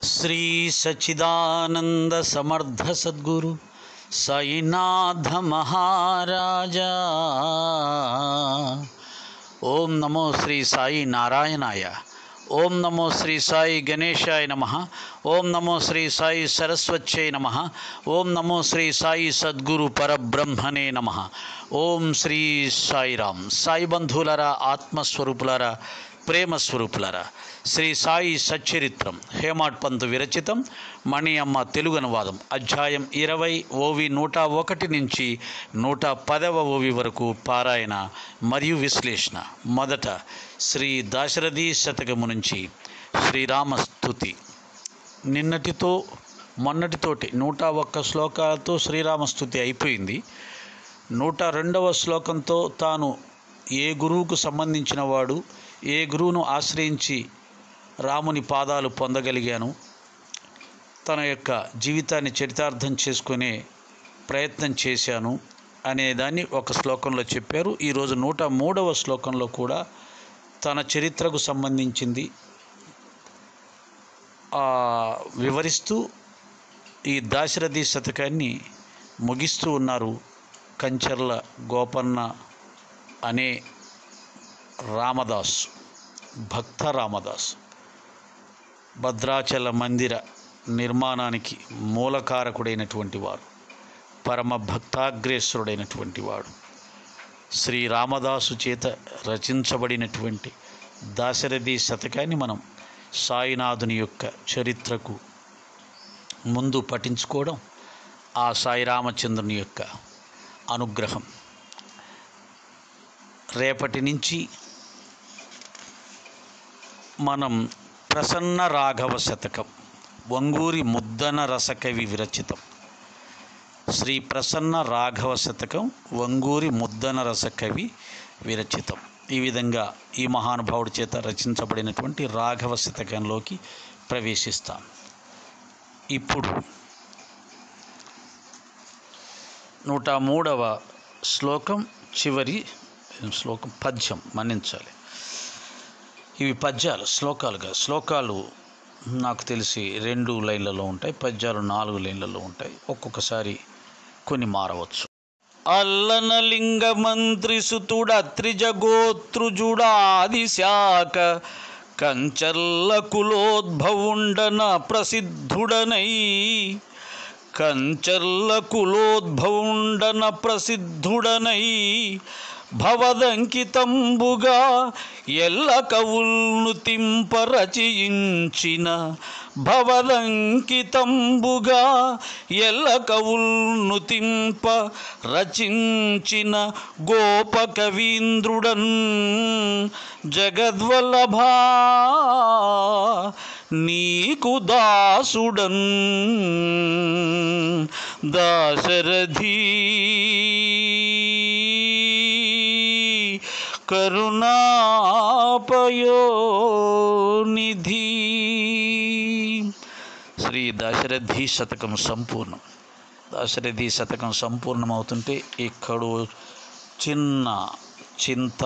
श्री सच्चिदानंद समर्थ सद्गुरु साईनाथ महाराजा। ओम नमो श्री साई नारायणाय। ओम नमो श्री साई गणेशाय नमः। ओम नमो श्री साई सरस्वत्यै नमः। ओम नमो श्री साई सद्गुरु परब्रह्मणे नमः। ओम श्री साईराम। साई बंधुलरा, आत्मस्वरूपुलरा, ప్రేమ స్వరూపులారా, శ్రీ సాయి సచ్చరిత్రం హేమాడ్ పంతు విరచితం, మణి అమ్మ తెలుగు అనువాదం, అధ్యాయం 20 ఓవి 101 నుంచి 110వ ఓవి వరకు పారాయణ మరియు విశ్లేషణ. మొదట శ్రీ దాశరథి శతకము నుంచి శ్రీరామ స్తుతి. నిన్నటితో మొన్నటితోటి 101 శ్లోకాలతో శ్రీరామ స్తుతి అయిపోయింది. 102వ శ్లోకంతో తాను ఏ గురువుకు సంబంధించిన వాడు, ఏ గురువును ఆశ్రయించి రాముని పాదాలు పొందగలిగాను, తన యొక్క జీవితాన్ని చరితార్థం చేసుకునే ప్రయత్నం చేశాను అనేదాన్ని ఒక శ్లోకంలో చెప్పారు. ఈరోజు 103వ శ్లోకంలో కూడా తన చరిత్రకు సంబంధించింది వివరిస్తూ ఈ దాశరథి శతకాన్ని ముగిస్తూ ఉన్నారు. కంచర్ల గోపన్న అనే రామదాస్, భక్త రామదాస్, భద్రాచల మందిర నిర్మాణానికి మూలకారకుడైనటువంటి వారు, పరమ భక్తాగ్రేసురుడైనటువంటి వాడు. శ్రీ రామదాసు చేత రచించబడినటువంటి దాశరథి శతకాన్ని మనం సాయినాథుని యొక్క చరిత్రకు ముందు పఠించుకోవడం ఆ సాయి రామచంద్రుని యొక్క అనుగ్రహం. రేపటి నుంచి మనం ప్రసన్న రాఘవ శతకం, వంగూరి ముద్దన రసకవి విరచితం. శ్రీ ప్రసన్న రాఘవ శతకం, వంగూరి ముద్దన రసకవి విరచితం. ఈ విధంగా ఈ మహానుభావుడి చేత రచించబడినటువంటి రాఘవ శతకంలోకి ప్రవేశిస్తాం. ఇప్పుడు 103వ శ్లోకం చివరి శ్లోకం, పద్యం, మన్నించాలి. ఇవి పద్యాలు, శ్లోకాలుగా. శ్లోకాలు నాకు తెలిసి 2 లైన్లలో ఉంటాయి, పద్యాలు 4 లైన్లలో ఉంటాయి. ఒక్కొక్కసారి కొన్ని మారవచ్చు. అల్లనలింగ మంత్రి సుతుడ త్రిజగోత్రుజుడాదిశాఖ కంచర్ల కులోద్భవుండన ప్రసిద్ధుడనై, కంచర్ల కులోద్భవుండన ప్రసిద్ధుడనై, భవదంకితంబుగా ఎల్ల కవుల్ను తింప రచయించిన, భవదంకితంబుగా ఎల్ల కవుల్ను తింప రచించిన గోప కవీంద్రుడన్ జగద్వల్లభా నీకు దాసుడన్ దాశరథి కరుణాపయోనిధి. శ్రీ దాశరథి శతకం సంపూర్ణం. దాశరథి శతకం సంపూర్ణమవుతుంటే ఎక్కడో చిన్న చింత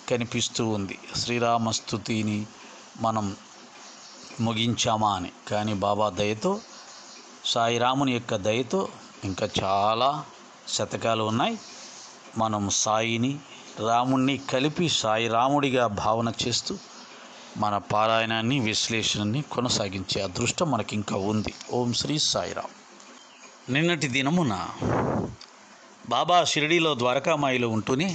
కనిపిస్తూ ఉంది. శ్రీరామస్తుతిని మనం ముగించామా అని. కానీ బాబా దయతో, సాయిరాముని యొక్క దయతో ఇంకా చాలా శతకాలు ఉన్నాయి. మనం సాయిని, రాముణ్ణి కలిపి సాయిరాముడిగా భావన చేస్తూ మన పారాయణాన్ని, విశ్లేషణని కొనసాగించే అదృష్టం మనకి ఇంకా ఉంది. ఓం శ్రీ సాయిరామ్. నిన్నటి దినమున బాబా షిరిడీలో ద్వారకామాయిలో ఉంటూనే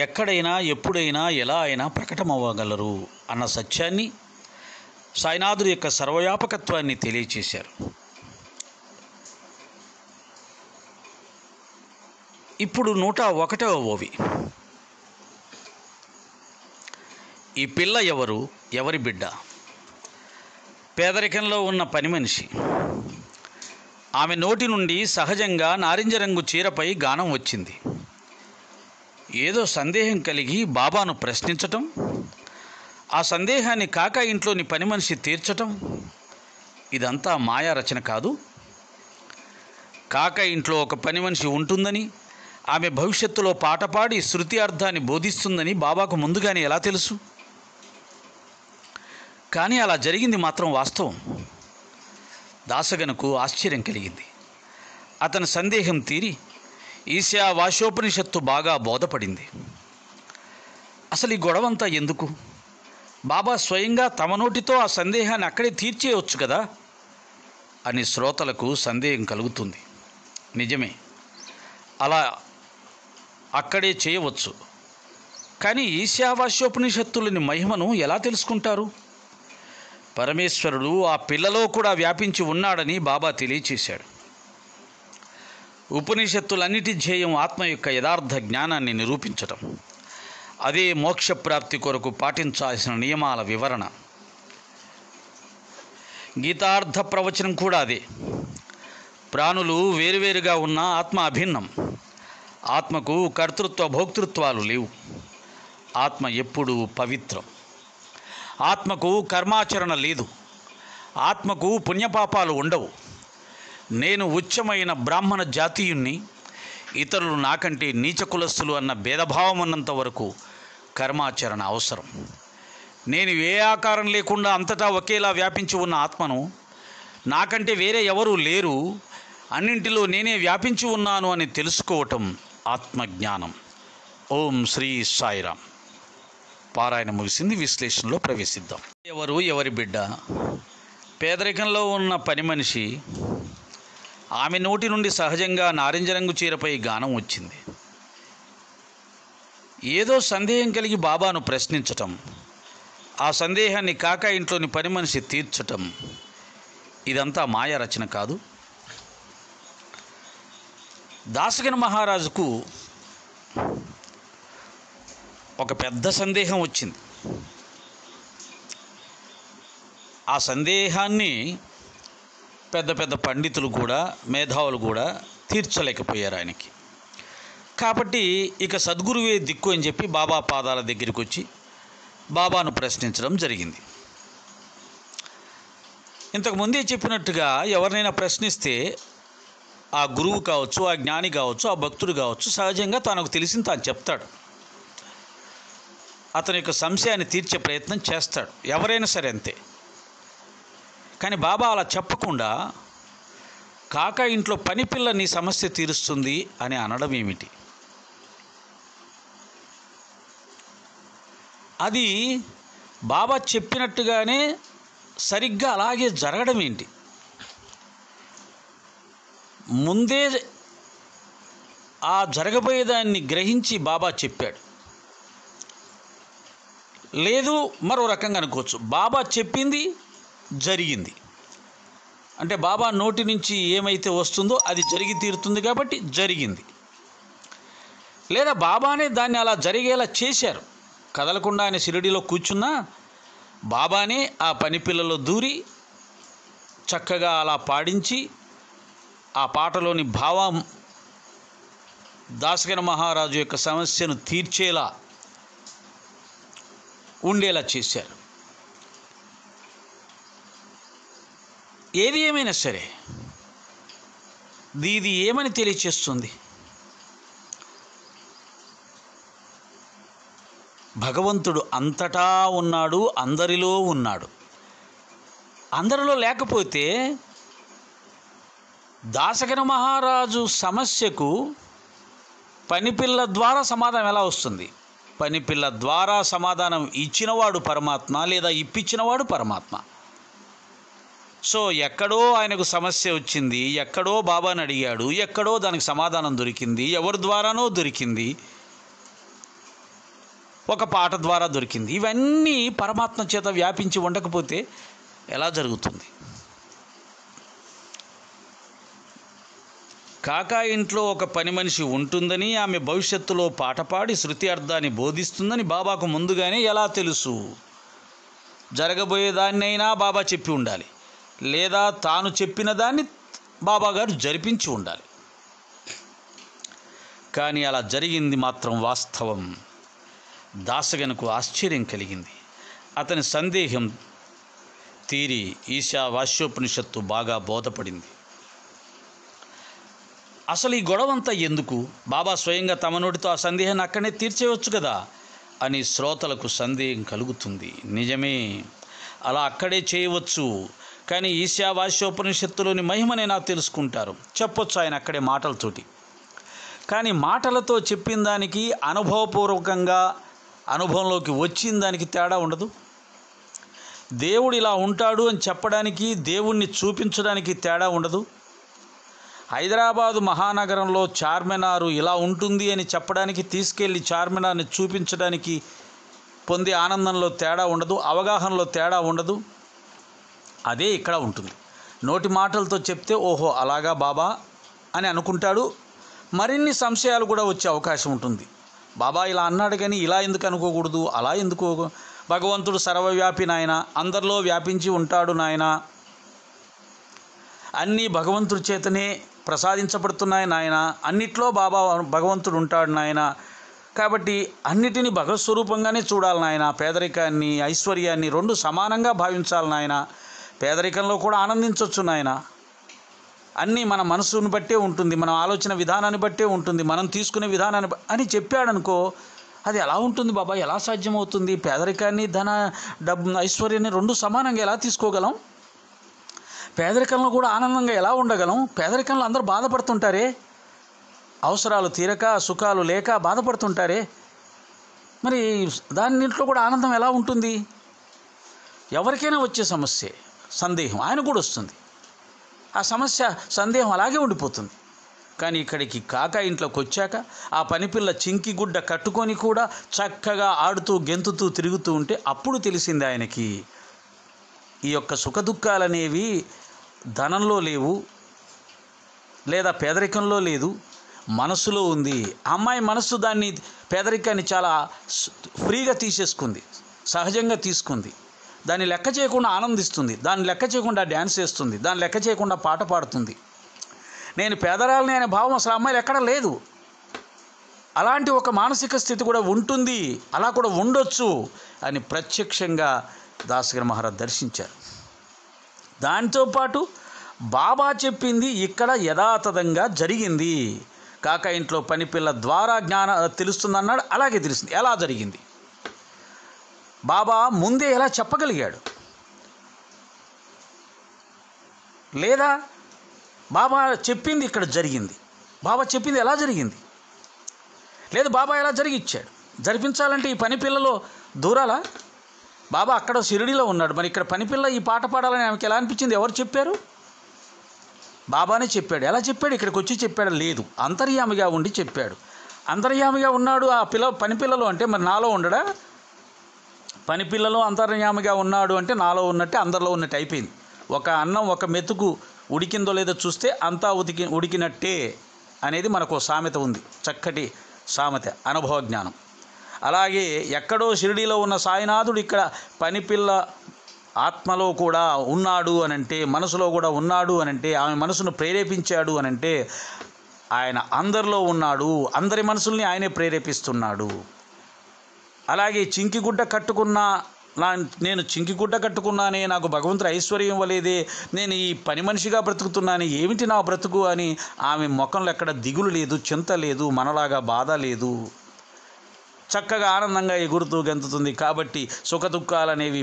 ఎక్కడైనా, ఎప్పుడైనా, ఎలా అయినా ప్రకటమవ్వగలరు అన్న సత్యాన్ని, సాయినాథుడి యొక్క సర్వవ్యాపకత్వాన్ని తెలియచేశారు. ఇప్పుడు 101వ ఓవి. ఈ పిల్ల ఎవరు, ఎవరి బిడ్డ? పేదరికంలో ఉన్న పని మనిషి. ఆమె నోటి నుండి సహజంగా నారింజ రంగు చీరపై గానం వచ్చింది. ఏదో సందేహం కలిగి బాబాను ప్రశ్నించటం, ఆ సందేహాన్ని కాకా ఇంట్లోని పని మనిషి తీర్చటం, ఇదంతా మాయా రచన కాదు. కాకా ఇంట్లో ఒక పని మనిషి ఉంటుందని, ఆమె భవిష్యత్తులో పాట పాడి శృతి అర్థాన్ని బోధిస్తుందని బాబాకు ముందుగానే ఎలా తెలుసు? కానీ అలా జరిగింది మాత్రం వాస్తవం. దాసగనుకు ఆశ్చర్యం కలిగింది. అతని సందేహం తీరి ఈశావాస్యోపనిషత్తు బాగా బోధపడింది. అసలు ఈ గొడవంతా ఎందుకు? బాబా స్వయంగా తమ నోటితో ఆ సందేహాన్ని అక్కడే తీర్చేయవచ్చు కదా అని శ్రోతలకు సందేహం కలుగుతుంది. నిజమే, అలా అక్కడే చేయవచ్చు. కానీ ఈశావాస్యోపనిషత్తులోని మహిమను ఎలా తెలుసుకుంటారు? పరమేశ్వరుడు ఆ పిల్లలో కూడా వ్యాపించి ఉన్నాడని బాబా తెలియచేశాడు. ఉపనిషత్తులన్నిటి ధ్యేయం ఆత్మ యొక్క యథార్థ జ్ఞానాన్ని నిరూపించటం. అదే మోక్షప్రాప్తి కొరకు పాటించాల్సిన నియమాల వివరణ. గీతార్థ ప్రవచనం కూడా అదే. ప్రాణులు వేరువేరుగా ఉన్న ఆత్మ అభిన్నం. ఆత్మకు కర్తృత్వ భోక్తృత్వాలు లేవు. ఆత్మ ఎప్పుడూ పవిత్రం. ఆత్మకు కర్మాచరణ లేదు. ఆత్మకు పుణ్యపాపాలు ఉండవు. నేను ఉచ్చమైన బ్రాహ్మణ జాతీయుణ్ణి, ఇతరులు నాకంటే నీచ కులస్తులు అన్న భేదభావం ఉన్నంత వరకు కర్మాచరణ అవసరం. నేను ఏ ఆకారం లేకుండా అంతటా ఒకేలా వ్యాపించి ఉన్న ఆత్మను, నాకంటే వేరే ఎవరూ లేరు, అన్నింటిలో నేనే వ్యాపించి ఉన్నాను అని తెలుసుకోవటం ఆత్మజ్ఞానం. ఓం శ్రీ సాయిరామ్. పారాయణ ముగిసింది. విశ్లేషణలో ప్రవేశిద్దాం. ఎవరు ఎవరి బిడ్డ? పేదరికంలో ఉన్న పని మనిషి. ఆమె నోటి నుండి సహజంగా నారింజ రంగు చీరపై గానం వచ్చింది. ఏదో సందేహం కలిగి బాబాను ప్రశ్నించటం, ఆ సందేహాన్ని కాకా ఇంట్లోని పని మనిషి తీర్చటం, ఇదంతా మాయా రచన కాదు. దాసగన మహారాజుకు ఒక పెద్ద సందేహం వచ్చింది. ఆ సందేహాన్ని పెద్ద పెద్ద పండితులు కూడా, మేధావులు కూడా తీర్చలేకపోయారు ఆయనకి. కాబట్టి ఇక సద్గురువే దిక్కు అని చెప్పి బాబా పాదాల దగ్గరికి వచ్చి బాబాను ప్రశ్నించడం జరిగింది. ఇంతకుముందే చెప్పినట్టుగా ఎవరినైనా ప్రశ్నిస్తే ఆ గురువు కావచ్చు, ఆ జ్ఞాని కావచ్చు, ఆ భక్తుడు కావచ్చు, సహజంగా తనకు తెలిసింది తాను చెప్తాడు. అతని యొక్క సంశయాన్ని తీర్చే ప్రయత్నం చేస్తాడు. ఎవరైనా సరే అంతే. కానీ బాబా అలా చెప్పకుండా కాకా ఇంట్లో పని పిల్ల నీ సమస్య తీరుస్తుంది అని అనడం ఏమిటి? అది బాబా చెప్పినట్టుగానే సరిగ్గా అలాగే జరగడం ఏంటి? ముందే ఆ జరగబోయేదాన్ని గ్రహించి బాబా చెప్పాడు. లేదు, మరో రకంగా అనుకోవచ్చు, బాబా చెప్పింది జరిగింది. అంటే బాబా నోటి నుంచి ఏమైతే వస్తుందో అది జరిగి తీరుతుంది కాబట్టి జరిగింది. లేదా బాబానే దాన్ని అలా జరిగేలా చేశారు. కదలకుండా ఆయన షిరిడీలో కూర్చున్నా బాబానే ఆ పని పిల్లలో దూరి చక్కగా అలా పాడించి ఆ పాటలోని భావం దాసగన మహారాజు యొక్క సమస్యను తీర్చేలా ఉండేలా చేశారు. ఏది ఏమైనా సరే ఇది ఏమని తెలియచేస్తుంది? భగవంతుడు అంతటా ఉన్నాడు, అందరిలో ఉన్నాడు. అందరిలో లేకపోతే దాసగన మహారాజు సమస్యకు పనిపిల్ల ద్వారా సమాధానం ఎలా వస్తుంది? పనిపిల్ల ద్వారా సమాధానం ఇచ్చినవాడు పరమాత్మ, లేదా ఇప్పించినవాడు పరమాత్మ. సో ఎక్కడో ఆయనకు సమస్య వచ్చింది, ఎక్కడో బాబాని అడిగాడు, ఎక్కడో దానికి సమాధానం దొరికింది, ఎవరి ద్వారానో దొరికింది, ఒక పాట ద్వారా దొరికింది. ఇవన్నీ పరమాత్మ చేత వ్యాపించి ఉండకపోతే ఎలా జరుగుతుంది? కాకా ఇంట్లో ఒక పని మనిషి ఉంటుందని, ఆమె భవిష్యత్తులో పాట పాడి శృతి అర్థాన్ని బోధిస్తుందని బాబాకు ముందుగానే ఎలా తెలుసు? జరగబోయేదాన్నైనా బాబా చెప్పి ఉండాలి, లేదా తాను చెప్పిన దాన్ని బాబాగారు జరిపించి ఉండాలి. కానీ అలా జరిగింది మాత్రం వాస్తవం. దాసగనకు ఆశ్చర్యం కలిగింది. అతని సందేహం తీరి ఈశావాస్యోపనిషత్తు బాగా బోధపడింది. అసలు ఈ గొడవంతా ఎందుకు? బాబా స్వయంగా తమ నోటితో ఆ సందేహాన్ని అక్కడనే తీర్చేయవచ్చు కదా అని శ్రోతలకు సందేహం కలుగుతుంది. నిజమే, అలా అక్కడే చేయవచ్చు, కానీ ఈశావాస్యోపనిషత్తులోని మహిమనే నాకు తెలుసుకుంటారు చెప్పొచ్చు ఆయన అక్కడే మాటలతోటి. కానీ మాటలతో చెప్పిన దానికి అనుభవపూర్వకంగా అనుభవంలోకి వచ్చిన దానికి తేడా ఉండదు. దేవుడు ఇలా ఉంటాడు అని చెప్పడానికి, దేవుణ్ణి చూపించడానికి తేడా ఉండదు. హైదరాబాదు మహానగరంలో చార్మినారు ఇలా ఉంటుంది అని చెప్పడానికి, తీసుకెళ్ళి చార్మినార్ని చూపించడానికి పొందే ఆనందంలో తేడా ఉండదు, అవగాహనలో తేడా ఉండదు. అదే ఇక్కడ ఉంటుంది. నోటి మాటలతో చెప్తే ఓహో అలాగా బాబా అని అనుకుంటాడు. మరిన్ని సంశయాలు కూడా వచ్చే అవకాశం ఉంటుంది. బాబా ఇలా అన్నాడు కానీ ఇలా ఎందుకు అనుకోకూడదు, అలా ఎందుకు, భగవంతుడు సర్వవ్యాపి నాయన, అందరిలో వ్యాపించి ఉంటాడు నాయన, అన్నీ భగవంతుడి చేతనే ప్రసాదించబడుతున్నాయి నాయన, అన్నిట్లో బాబా భగవంతుడు ఉంటాడు నాయన, కాబట్టి అన్నిటినీ భగవత్ స్వరూపంగానే చూడాలి నాయన, పేదరికాన్ని ఐశ్వర్యాన్ని రెండు సమానంగా భావించాలి నాయన, పేదరికంలో కూడా ఆనందించవచ్చు నాయన, అన్నీ మన మనసుని బట్టే ఉంటుంది, మన ఆలోచన విధానాన్ని బట్టే ఉంటుంది, మనం తీసుకునే విధానాన్ని అని చెప్పాడనుకో, అది ఎలా ఉంటుంది బాబా, ఎలా సాధ్యమవుతుంది, పేదరికాన్ని డబ్బు ఐశ్వర్యాన్ని రెండు సమానంగా ఎలా తీసుకోగలం, పేదరికంలో కూడా ఆనందంగా ఎలా ఉండగలం, పేదరికంలో అందరూ బాధపడుతుంటారే, అవసరాలు తీరక సుఖాలు లేక బాధపడుతుంటారే, మరి దానింట్లో కూడా ఆనందం ఎలా ఉంటుంది? ఎవరికైనా వచ్చే సమస్య సందేహం ఆయన కూడా వస్తుంది, ఆ సమస్య సందేహం అలాగే ఉండిపోతుంది. కానీ ఇక్కడికి కాకా ఇంట్లోకి వచ్చాక ఆ పనిపిల్ల చింకి గుడ్డ కట్టుకొని కూడా చక్కగా ఆడుతూ గెంతుతూ తిరుగుతూ ఉంటే అప్పుడు తెలిసింది ఆయనకి ఈ యొక్క సుఖదుఖాలనేవి ధనంలో లేవు, లేదా పేదరికంలో లేదు, మనసులో ఉంది. అమ్మాయి మనస్సు దాన్ని పేదరికాన్ని చాలా ఫ్రీగా తీసేసుకుంది, సహజంగా తీసుకుంది, దాన్ని లెక్క చేయకుండా ఆనందిస్తుంది, దాన్ని లెక్క చేయకుండా డ్యాన్స్ చేస్తుంది, దాన్ని లెక్క చేయకుండా పాట పాడుతుంది. నేను పేదరాలని అనే భావం అసలు అమ్మాయిలు ఎక్కడ లేదు. అలాంటి ఒక మానసిక స్థితి కూడా ఉంటుంది, అలా కూడా ఉండొచ్చు అని ప్రత్యక్షంగా దాసగిరి మహారాజ్ దర్శించారు. దాంతోపాటు బాబా చెప్పింది ఇక్కడ యథాతథంగా జరిగింది. కాకా ఇంట్లో పనిపిల్ల ద్వారా తెలుస్తుందన్నాడు, అలాగే తెలిసింది. ఎలా జరిగింది? బాబా ముందే ఎలా చెప్పగలిగాడు? లేదా బాబా చెప్పింది ఇక్కడ జరిగింది, బాబా చెప్పింది ఎలా జరిగింది? లేదు బాబా ఎలా జరిగిచ్చాడు? జరిపించాలంటే ఈ పనిపిల్లలో దూరాలా? బాబా అక్కడ షిరిడీలో ఉన్నాడు, మరి ఇక్కడ పనిపిల్ల ఈ పాట పాడాలని ఆమెకి ఎలా అనిపించింది? ఎవరు చెప్పారు? బాబానే చెప్పాడు. ఎలా చెప్పాడు? ఇక్కడికి వచ్చి చెప్పాడు? లేదు, అంతర్యామిగా ఉండి చెప్పాడు. అంతర్యామిగా ఉన్నాడు ఆ పనిపిల్లలో అంటే మరి నాలో ఉండడా? పనిపిల్లలో అంతర్యామిగా ఉన్నాడు అంటే నాలో ఉన్నట్టే, అందరిలో ఉన్నట్టు అయిపోయింది. ఒక అన్నం ఒక మెతుకు ఉడికిందో లేదో చూస్తే అంతా ఉడికినట్టే అనేది మనకు సామెత ఉంది, చక్కటి సామెత, అనుభవ జ్ఞానం. అలాగే ఎక్కడో షిరిడీలో ఉన్న సాయినాథుడు ఇక్కడ పనిపిల్ల ఆత్మలో కూడా ఉన్నాడు అనంటే, మనసులో కూడా ఉన్నాడు అనంటే, ఆమె మనసును ప్రేరేపించాడు అనంటే ఆయన అందరిలో ఉన్నాడు, అందరి మనసుల్ని ఆయనే ప్రేరేపిస్తున్నాడు. అలాగే చింకిగుడ్డ కట్టుకున్నా, నేను చింకిగుడ్డ కట్టుకున్నానే, నాకు భగవంతుడు ఐశ్వర్యం ఇవ్వలేదే, నేను ఈ పని మనిషిగా బ్రతుకుతున్నాను, ఏమిటి నా బ్రతుకు అని ఆమె ముఖంలో ఎక్కడ దిగులు లేదు, చింత లేదు, మనలాగా బాధ లేదు, చక్కగా ఆనందంగా ఎగురుతూ గెంతుతుంది. కాబట్టి సుఖదుఖాలు అనేవి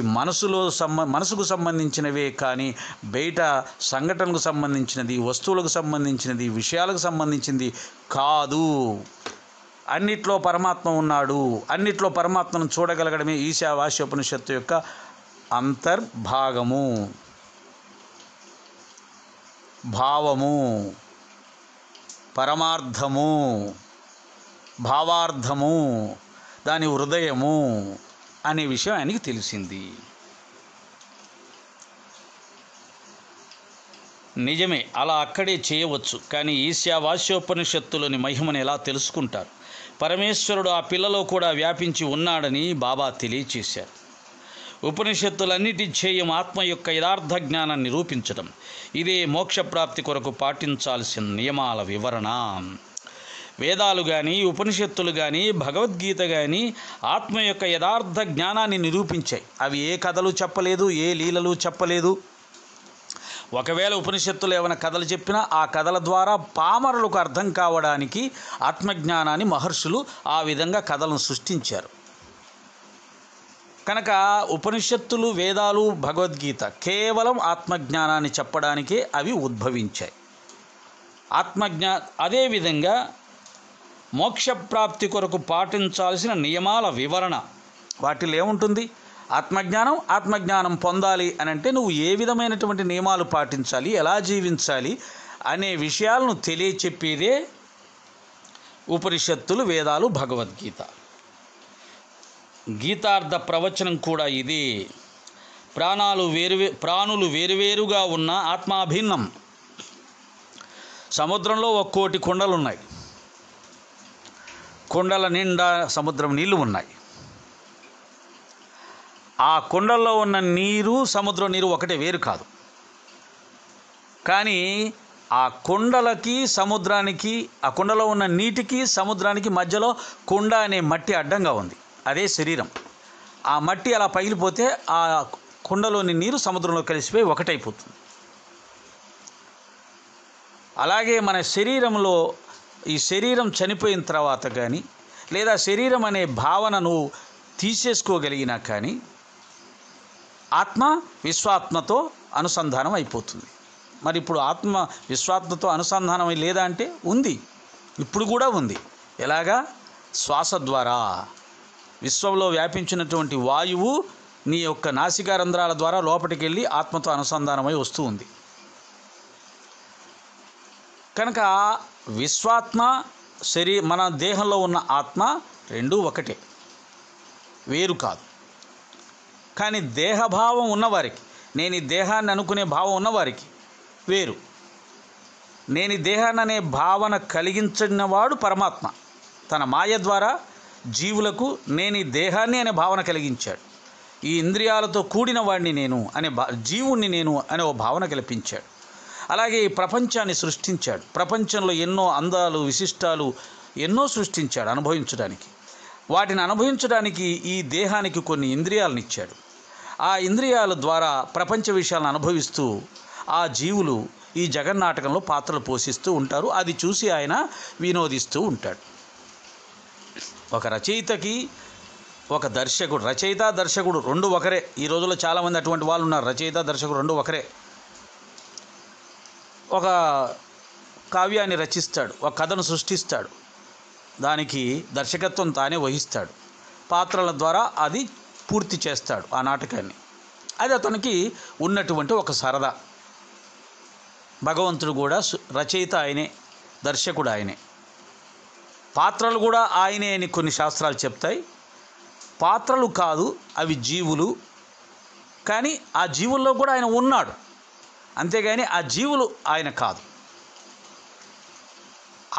మనసుకు సంబంధించినవే కానీ బయట సంఘటనకు సంబంధించినది, వస్తువులకు సంబంధించినది, విషయాలకు సంబంధించింది కాదు. అన్నిట్లో పరమాత్మ ఉన్నాడు, అన్నిట్లో పరమాత్మను చూడగలగడమే ఈశావాస్యోపనిషత్తు యొక్క అంతర్భాగము, భావము, పరమార్థము, భావార్థము, దాని హృదయము అనే విషయం ఆయనకి తెలిసింది. నిజమే, అలా అక్కడే చేయవచ్చు. కానీ ఈశావాస్యోపనిషత్తులోని మహిమను ఎలా తెలుసుకుంటారు? పరమేశ్వరుడు ఆ పిల్లలో కూడా వ్యాపించి ఉన్నాడని బాబా తెలియచేశారు. ఉపనిషత్తులన్నిటి ధ్యేయం ఆత్మ యొక్క యథార్థ జ్ఞానాన్ని నిరూపించడం. ఇదే మోక్షప్రాప్తి కొరకు పాటించాల్సిన నియమాల వివరణ. వేదాలు కానీ ఉపనిషత్తులు కానీ భగవద్గీత కానీ ఆత్మ యొక్క యథార్థ జ్ఞానాన్ని నిరూపించాయి. అవి ఏ కథలు చెప్పలేదు, ఏ లీలలు చెప్పలేదు. ఒకవేళ ఉపనిషత్తులు ఏమైనా కథలు చెప్పినా ఆ కథల ద్వారా పామరులకు అర్థం కావడానికి ఆత్మజ్ఞానాన్ని మహర్షులు ఆ విధంగా కథలను సృష్టించారు. కనుక ఉపనిషత్తులు, వేదాలు, భగవద్గీత కేవలం ఆత్మజ్ఞానాన్ని చెప్పడానికే అవి ఉద్భవించాయి. అదేవిధంగా మోక్షప్రాప్తి కొరకు పాటించాల్సిన నియమాల వివరణ, వాటిలో ఏముంటుంది? ఆత్మజ్ఞానం పొందాలి అని అంటే నువ్వు ఏ విధమైనటువంటి నియమాలు పాటించాలి, ఎలా జీవించాలి అనే విషయాలను తెలియచెప్పేదే ఉపనిషత్తులు, వేదాలు, భగవద్గీత. గీతార్థ ప్రవచనం కూడా ఇది. ప్రాణులు వేరువేరుగా ఉన్న ఆత్మాభిన్నం. సముద్రంలో 1,000,000 కుండలు ఉన్నాయి. కుండల నిండా సముద్రం నీళ్లు ఉన్నాయి. ఆ కుండల్లో ఉన్న నీరు, సముద్రం నీరు ఒకటే, వేరు కాదు. కానీ ఆ కుండలకి సముద్రానికి, ఆ కుండలో ఉన్న నీటికి సముద్రానికి మధ్యలో కుండ అనే మట్టి అడ్డంగా ఉంది. అదే శరీరం. ఆ మట్టి అలా పగిలిపోతే ఆ కుండలోని నీరు సముద్రంలో కలిసిపోయి ఒకటైపోతుంది. అలాగే మన శరీరంలో ఈ శరీరం చనిపోయిన తర్వాత కానీ, లేదా శరీరం అనే భావనను తీసేసుకోగలిగినా కానీ ఆత్మ విశ్వాత్మతో అనుసంధానం అయిపోతుంది. మరి ఇప్పుడు ఆత్మ విశ్వాత్మతో అనుసంధానం లేదా అంటే ఉంది, ఇప్పుడు కూడా ఉంది. ఎలాగా? శ్వాస ద్వారా. విశ్వంలో వ్యాపించినటువంటి వాయువు నీ యొక్క నాసికారంధ్రాల ద్వారా లోపలికి వెళ్ళి ఆత్మతో అనుసంధానమై వస్తూ ఉంది. కనుక విశ్వాత్మ, మన దేహంలో ఉన్న ఆత్మ రెండూ ఒకటే, వేరు కాదు. కానీ దేహభావం ఉన్నవారికి, నేను ఈ దేహాన్ని అనుకునే భావం ఉన్నవారికి వేరు. నేను ఈ దేహాన్ని అనే భావన కలిగించినవాడు పరమాత్మ. తన మాయ ద్వారా జీవులకు నేను ఈ దేహాన్ని అనే భావన కలిగించాడు. ఈ ఇంద్రియాలతో కూడిన వాడిని నేను అనే జీవుణ్ణి నేను అనే ఓ భావన కల్పించాడు. అలాగే ఈ ప్రపంచాన్ని సృష్టించాడు. ప్రపంచంలో ఎన్నో అందాలు, విశిష్టాలు ఎన్నో సృష్టించాడు అనుభవించడానికి. వాటిని అనుభవించడానికి ఈ దేహానికి కొన్ని ఇంద్రియాలను ఇచ్చాడు. ఆ ఇంద్రియాల ద్వారా ప్రపంచ విషయాలను అనుభవిస్తూ ఆ జీవులు ఈ జగన్నాటకంలో పాత్రలు పోషిస్తూ ఉంటారు. అది చూసి ఆయన వినోదిస్తూ ఉంటాడు. ఒక రచయితకి ఒక దర్శకుడు, రచయిత దర్శకుడు రెండు ఒకరే. ఈ రోజుల్లో చాలామంది అటువంటి వాళ్ళు ఉన్నారు. రచయిత దర్శకుడు రెండు ఒకరే. ఒక కావ్యాన్ని రచిస్తాడు, ఒక కథను సృష్టిస్తాడు, దానికి దర్శకత్వం తానే వహిస్తాడు, పాత్రల ద్వారా అది పూర్తి చేస్తాడు ఆ నాటకాన్ని. అది అతనికి ఉన్నటువంటి ఒక సరదా. భగవంతుడు కూడా రచయిత ఆయనే, దర్శకుడు ఆయనే, పాత్రలు కూడా ఆయనే అని కొన్ని శాస్త్రాలు చెప్తాయి. పాత్రలు కాదు, అవి జీవులు. కానీ ఆ జీవుల్లో కూడా ఆయన ఉన్నాడు, అంతేగాని ఆ జీవులు ఆయన కాదు.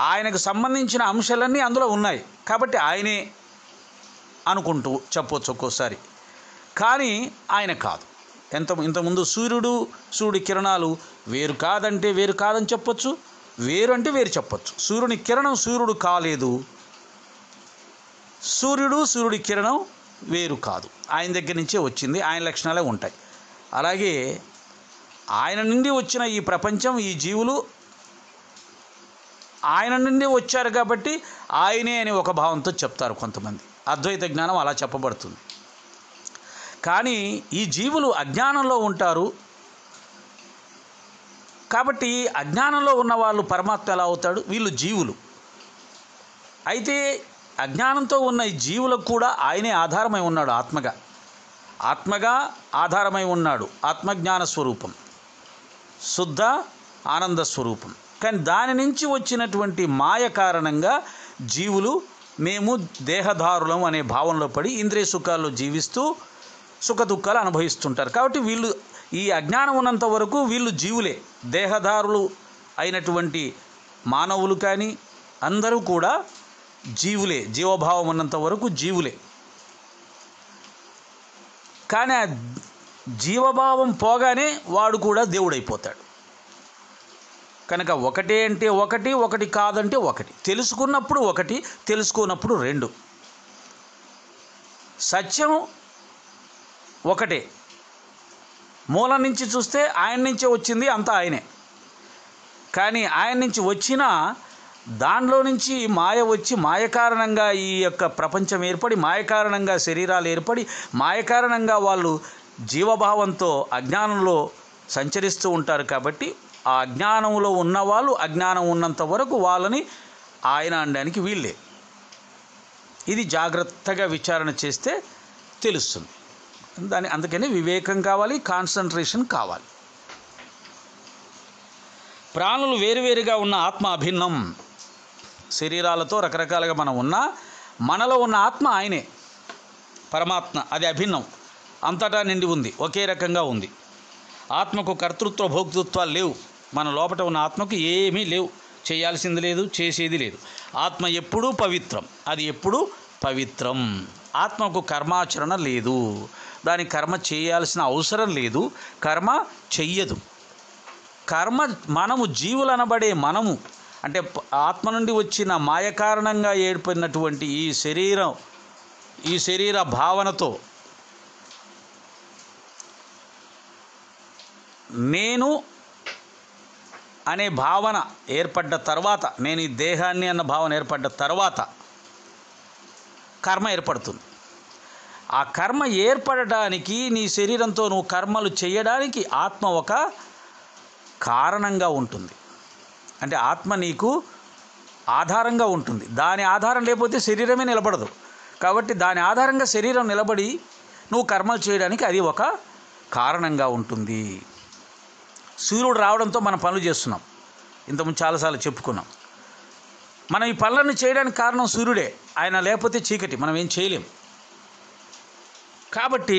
ఆయనకు సంబంధించిన అంశాలన్నీ అందులో ఉన్నాయి కాబట్టి ఆయనే అనుకుంటూ చెప్పవచ్చు ఒక్కోసారి. కానీ ఆయన కాదు. ఇంతకుముందు సూర్యుడి కిరణాలు వేరు కాదంటే వేరు కాదని చెప్పొచ్చు, వేరు అంటే వేరు చెప్పొచ్చు. సూర్యుని కిరణం సూర్యుడు కాలేదు, సూర్యుడి కిరణం వేరు కాదు, ఆయన దగ్గర నుంచే వచ్చింది, ఆయన లక్షణాలే ఉంటాయి. అలాగే ఆయన నుండి వచ్చిన ఈ ప్రపంచం, ఈ జీవులు ఆయన నుండి వచ్చారు కాబట్టి ఆయనే అని ఒక భావంతో చెప్తారు కొంతమంది. అద్వైత జ్ఞానం అలా చెప్పబడుతుంది. కానీ ఈ జీవులు అజ్ఞానంలో ఉంటారు కాబట్టి అజ్ఞానంలో ఉన్న వాళ్ళు పరమాత్మ ఎలా అవుతాడు? వీళ్ళు జీవులు. అయితే అజ్ఞానంతో ఉన్న ఈ జీవులకు కూడా ఆయనే ఆధారమై ఉన్నాడు. ఆత్మగా ఆధారమై ఉన్నాడు. ఆత్మజ్ఞాన స్వరూపం, శుద్ధ ఆనంద స్వరూపం. కానీ దాని నుంచి వచ్చినటువంటి మాయ కారణంగా జీవులు మేము దేహదారులం అనే భావంలో పడి ఇంద్రియ సుఖాల్లో జీవిస్తూ సుఖ దుఃఖాలు అనుభవిస్తుంటారు. కాబట్టి వీళ్ళు ఈ అజ్ఞానం ఉన్నంత వరకు వీళ్ళు జీవులే. దేహదారులు అయినటువంటి మానవులు కానీ అందరూ కూడా జీవులే. జీవభావం ఉన్నంత వరకు జీవులే. కానీ ఆ జీవభావం పోగానే వాడు కూడా దేవుడైపోతాడు. కనుక ఒకటే అంటే ఒకటి, ఒకటి కాదంటే ఒకటి. తెలుసుకున్నప్పుడు ఒకటి, తెలుసుకోనప్పుడు రెండు. సత్యం ఒకటే. మూలం నుంచి చూస్తే ఆయన నుంచే వచ్చింది, అంతా ఆయనే. కానీ ఆయన నుంచి వచ్చిన దానిలో నుంచి మాయ వచ్చి మాయ కారణంగా ఈ యొక్క ప్రపంచం ఏర్పడి, మాయ కారణంగా శరీరాలు ఏర్పడి, మాయ కారణంగా వాళ్ళు జీవభావంతో అజ్ఞానంలో సంచరిస్తూ ఉంటారు. కాబట్టి ఆ అజ్ఞానంలో ఉన్నవాళ్ళు అజ్ఞానం ఉన్నంత వరకు వాళ్ళని ఆయన అనడానికి వీళ్ళే. ఇది జాగ్రత్తగా విచారణ చేస్తే తెలుస్తుంది. అందుకని వివేకం కావాలి, కాన్సన్ట్రేషన్ కావాలి. ప్రాణులు వేరువేరుగా ఉన్న ఆత్మ అభిన్నం. శరీరాలతో రకరకాలుగా మనం ఉన్నా మనలో ఉన్న ఆత్మ ఆయనే, పరమాత్మ. అది అభిన్నం, అంతటా నిండి ఉంది, ఒకే రకంగా ఉంది. ఆత్మకు కర్తృత్వ భోక్తృత్వాలు లేవు. మన లోపల ఉన్న ఆత్మకు ఏమీ లేవు, చేయాల్సింది లేదు, చేసేది లేదు. ఆత్మ ఎప్పుడూ పవిత్రం, అది ఎప్పుడూ పవిత్రం. ఆత్మకు కర్మాచరణ లేదు, దాని కర్మ చేయాల్సిన అవసరం లేదు, కర్మ చెయ్యదు. కర్మ మనము జీవులు అనబడే మనము, అంటే ఆత్మ నుండి వచ్చిన మాయ కారణంగా ఏర్పడినటువంటి ఈ శరీర భావనతో నేను అనే భావన ఏర్పడ్డ తర్వాత, నేను ఈ దేహాన్ని అన్న భావన ఏర్పడ్డ తర్వాత కర్మ ఏర్పడుతుంది. ఆ కర్మ ఏర్పడడానికి, నీ శరీరంతో నువ్వు కర్మలు చేయడానికి ఆత్మ ఒక కారణంగా ఉంటుంది. అంటే ఆత్మ నీకు ఆధారంగా ఉంటుంది. దాని ఆధారం లేకపోతే శరీరమే నిలబడదు. కాబట్టి దాని ఆధారంగా శరీరం నిలబడి నువ్వు కర్మలు చేయడానికి అది ఒక కారణంగా ఉంటుంది. సూర్యుడు రావడంతో మనం పనులు చేస్తున్నాం, ఇంతకుముందు చాలాసార్లు చెప్పుకున్నాం. మనం ఈ పనులను చేయడానికి కారణం సూర్యుడే. ఆయన లేకపోతే చీకటి, మనం ఏం చేయలేం. కాబట్టి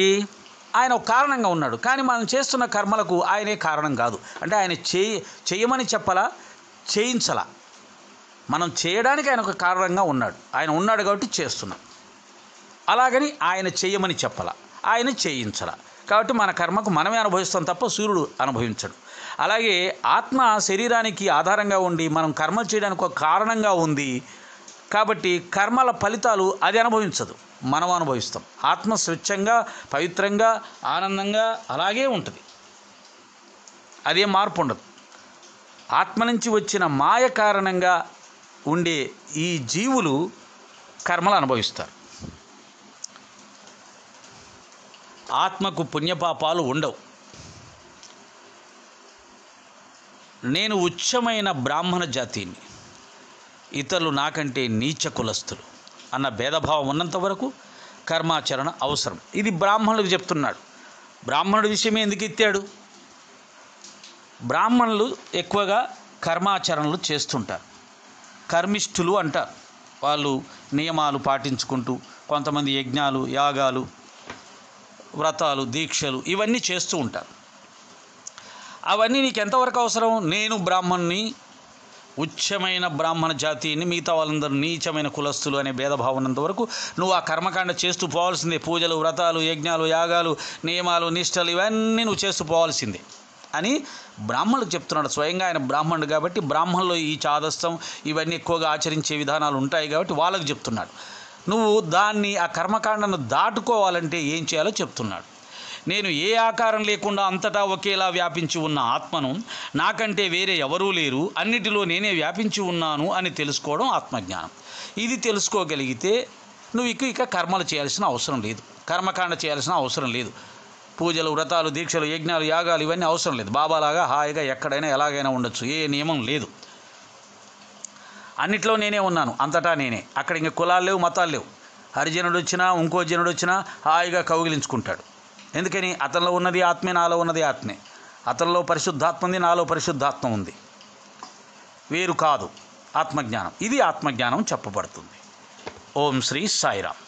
ఆయన ఒక కారణంగా ఉన్నాడు. కానీ మనం చేస్తున్న కర్మలకు ఆయనే కారణం కాదు. అంటే ఆయన చేయమని చెప్పలా, చేయించలా. మనం చేయడానికి ఆయన ఒక కారణంగా ఉన్నాడు. ఆయన ఉన్నాడు కాబట్టి చేస్తున్నాం. అలాగని ఆయన చేయమని చెప్పలా, ఆయన చేయించలా. కాబట్టి మన కర్మకు మనమే అనుభవిస్తాం తప్ప సూర్యుడు అనుభవించడు. అలాగే ఆత్మ శరీరానికి ఆధారంగా ఉండి మనం కర్మలు చేయడానికి ఒక కారణంగా ఉంది. కాబట్టి కర్మల ఫలితాలు అది అనుభవించదు, మనం అనుభవిస్తాం. ఆత్మ స్వచ్ఛంగా, పవిత్రంగా, ఆనందంగా అలాగే ఉంటుంది. అదే మార్పు ఉండదు. ఆత్మ నుంచి వచ్చిన మాయ కారణంగా ఉండే ఈ జీవులు కర్మలు అనుభవిస్తారు. ఆత్మకు పుణ్యపాపాలు ఉండవు. నేను ఉచ్చమైన బ్రాహ్మణ జాతిని, ఇతరులు నాకంటే నీచ కులస్తులు అన్న భేదభావం ఉన్నంత వరకు కర్మాచరణ అవసరం. ఇది బ్రాహ్మణులకు చెప్తున్నాడు. బ్రాహ్మణుడి విషయమే ఎందుకు ఎత్తాడు? బ్రాహ్మణులు ఎక్కువగా కర్మాచరణలు చేస్తుంటారు. కర్మిష్ఠులు అంటారు. వాళ్ళు నియమాలు పాటించుకుంటూ కొంతమంది యజ్ఞాలు, యాగాలు, వ్రతాలు, దీక్షలు ఇవన్నీ చేస్తూ ఉంటారు. అవన్నీ నీకు ఎంతవరకు అవసరం? నేను బ్రాహ్మణ్ణి, ఉచ్చమైన బ్రాహ్మణ జాతిని, మిగతా వాళ్ళందరూ నీచమైన కులస్తులు అనే భేదభావం ఉన్నంతవరకు నువ్వు ఆ కర్మకాండ చేస్తూ పోవాల్సిందే. పూజలు, వ్రతాలు, యజ్ఞాలు, యాగాలు, నియమాలు, నిష్టలు ఇవన్నీ నువ్వు చేస్తూ పోవాల్సిందే అని బ్రాహ్మణులకు చెప్తున్నాడు. స్వయంగా ఆయన బ్రాహ్మణుడు కాబట్టి బ్రాహ్మణులు ఈ చాదస్తం ఇవన్నీ ఎక్కువగా ఆచరించే విధానాలు ఉంటాయి కాబట్టి వాళ్ళకు చెప్తున్నాడు. నువ్వు దాన్ని, ఆ కర్మకాండను దాటుకోవాలంటే ఏం చేయాలో చెప్తున్నాడు. నేను ఏ ఆకారం లేకుండా అంతటా ఒకేలా వ్యాపించి ఉన్న ఆత్మను, నాకంటే వేరే ఎవరూ లేరు, అన్నిటిలో నేనే వ్యాపించి ఉన్నాను అని తెలుసుకోవడం ఆత్మజ్ఞానం. ఇది తెలుసుకోగలిగితే నువ్వు ఇక కర్మలు చేయాల్సిన అవసరం లేదు, కర్మకాండ చేయాల్సిన అవసరం లేదు. పూజలు, వ్రతాలు, దీక్షలు, యజ్ఞాలు, యాగాలు ఇవన్నీ అవసరం లేదు. బాబాలాగా హాయిగా ఎక్కడైనా ఎలాగైనా ఉండొచ్చు, ఏ నియమం లేదు. అన్నిట్లో నేనే ఉన్నాను, అంతటా నేనే. అక్కడ ఇంక కులాలు లేవు, మతాలు లేవు. హరిజనుడు వచ్చినా ఇంకో జనుడు వచ్చినా హాయిగా కౌగిలించుకుంటాడు. ఎందుకని? అతనిలో ఉన్నది ఆత్మే, నాలో ఉన్నది ఆత్మే. అతనిలో పరిశుద్ధాత్మ ఉంది, నాలో పరిశుద్ధాత్మ ఉంది, వేరు కాదు ఆత్మజ్ఞానం. ఇది ఆత్మజ్ఞానం చెప్పబడుతుంది. ఓం శ్రీ సాయిరామ్.